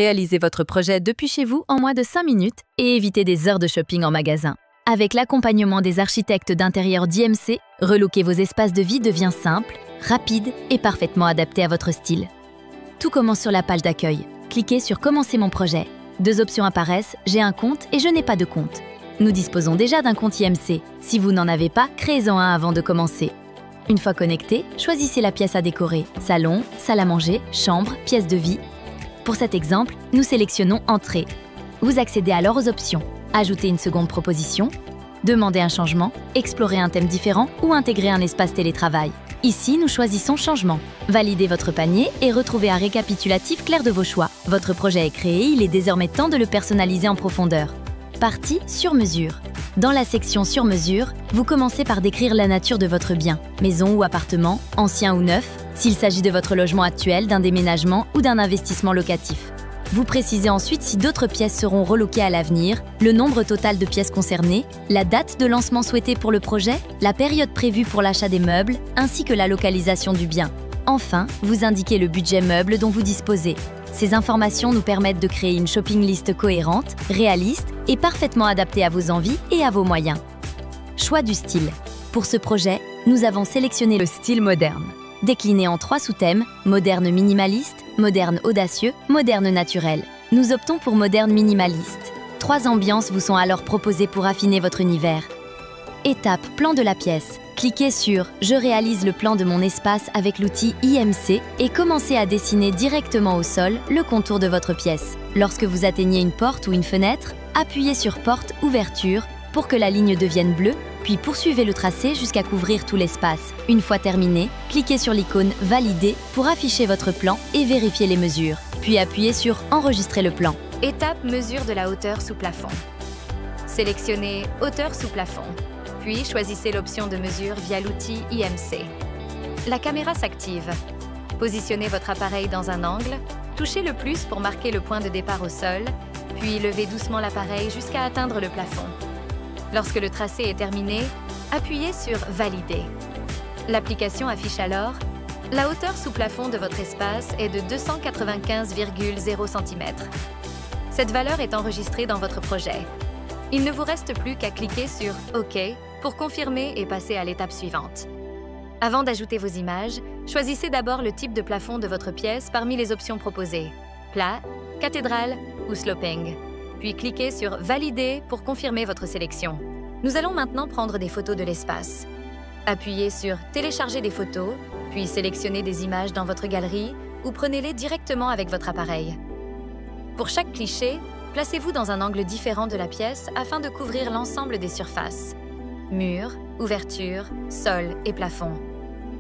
Réalisez votre projet depuis chez vous en moins de 5 minutes et évitez des heures de shopping en magasin. Avec l'accompagnement des architectes d'intérieur d'IMC, relooker vos espaces de vie devient simple, rapide et parfaitement adapté à votre style. Tout commence sur la page d'accueil. Cliquez sur « Commencer mon projet ». 2 options apparaissent « J'ai un compte » et « Je n'ai pas de compte ». Nous disposons déjà d'un compte IMC. Si vous n'en avez pas, créez-en un avant de commencer. Une fois connecté, choisissez la pièce à décorer – salon, salle à manger, chambre, pièce de vie. Pour cet exemple, nous sélectionnons « Entrée ». Vous accédez alors aux options « Ajouter une seconde proposition »,« Demander un changement »,« Explorer un thème différent » ou « Intégrer un espace télétravail ». Ici, nous choisissons « Changement ». Validez votre panier et retrouvez un récapitulatif clair de vos choix. Votre projet est créé, il est désormais temps de le personnaliser en profondeur. Partie sur mesure. Dans la section sur mesure, vous commencez par décrire la nature de votre bien, maison ou appartement, ancien ou neuf, s'il s'agit de votre logement actuel, d'un déménagement ou d'un investissement locatif. Vous précisez ensuite si d'autres pièces seront reloquées à l'avenir, le nombre total de pièces concernées, la date de lancement souhaitée pour le projet, la période prévue pour l'achat des meubles, ainsi que la localisation du bien. Enfin, vous indiquez le budget meuble dont vous disposez. Ces informations nous permettent de créer une shopping list cohérente, réaliste et parfaitement adaptée à vos envies et à vos moyens. Choix du style. Pour ce projet, nous avons sélectionné le style moderne. Décliné en 3 sous-thèmes, moderne minimaliste, moderne audacieux, moderne naturel. Nous optons pour moderne minimaliste. 3 ambiances vous sont alors proposées pour affiner votre univers. Étape plan de la pièce. Cliquez sur « Je réalise le plan de mon espace avec l'outil IMC » et commencez à dessiner directement au sol le contour de votre pièce. Lorsque vous atteignez une porte ou une fenêtre, appuyez sur « Porte ouverture » pour que la ligne devienne bleue, puis poursuivez le tracé jusqu'à couvrir tout l'espace. Une fois terminé, cliquez sur l'icône « Valider » pour afficher votre plan et vérifier les mesures. Puis appuyez sur « Enregistrer le plan ». Étape mesure de la hauteur sous plafond. Sélectionnez « Hauteur sous plafond ». Puis choisissez l'option de mesure via l'outil IMC. La caméra s'active. Positionnez votre appareil dans un angle, touchez le plus pour marquer le point de départ au sol, puis levez doucement l'appareil jusqu'à atteindre le plafond. Lorsque le tracé est terminé, appuyez sur « Valider ». L'application affiche alors « La hauteur sous plafond de votre espace est de 295,0 cm ». Cette valeur est enregistrée dans votre projet. Il ne vous reste plus qu'à cliquer sur « OK » pour confirmer et passer à l'étape suivante. Avant d'ajouter vos images, choisissez d'abord le type de plafond de votre pièce parmi les options proposées – plat, cathédrale ou sloping. Puis cliquez sur « Valider » pour confirmer votre sélection. Nous allons maintenant prendre des photos de l'espace. Appuyez sur « Télécharger des photos », puis sélectionnez des images dans votre galerie ou prenez-les directement avec votre appareil. Pour chaque cliché, placez-vous dans un angle différent de la pièce afin de couvrir l'ensemble des surfaces. Murs, ouvertures, sol et plafond.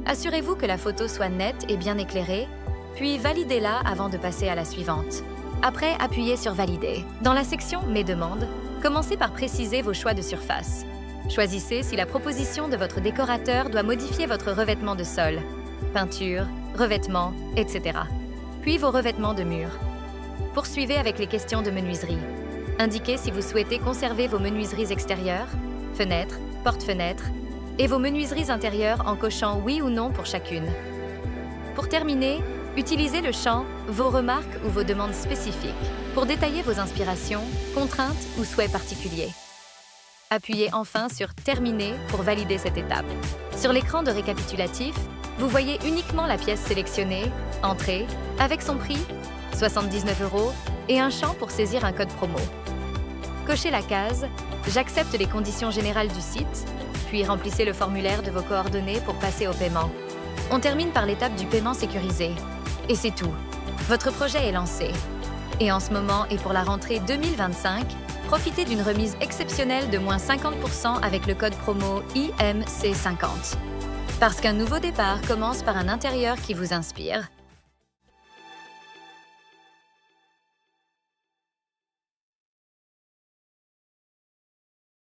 Assurez-vous que la photo soit nette et bien éclairée, puis validez-la avant de passer à la suivante. Après, appuyez sur « Valider ». Dans la section « Mes demandes », commencez par préciser vos choix de surface. Choisissez si la proposition de votre décorateur doit modifier votre revêtement de sol, peinture, revêtement, etc. Puis vos revêtements de murs. Poursuivez avec les questions de menuiserie. Indiquez si vous souhaitez conserver vos menuiseries extérieures, fenêtres, porte-fenêtres, et vos menuiseries intérieures en cochant oui ou non pour chacune. Pour terminer, utilisez le champ « Vos remarques ou vos demandes spécifiques » pour détailler vos inspirations, contraintes ou souhaits particuliers. Appuyez enfin sur « Terminer » pour valider cette étape. Sur l'écran de récapitulatif, vous voyez uniquement la pièce sélectionnée, « Entrée », avec son prix, 79 € et un champ pour saisir un code promo. Cochez la case « J'accepte les conditions générales du site », puis remplissez le formulaire de vos coordonnées pour passer au paiement. On termine par l'étape du paiement sécurisé. Et c'est tout. Votre projet est lancé. Et en ce moment et pour la rentrée 2025, profitez d'une remise exceptionnelle de moins 50% avec le code promo IMC50. Parce qu'un nouveau départ commence par un intérieur qui vous inspire.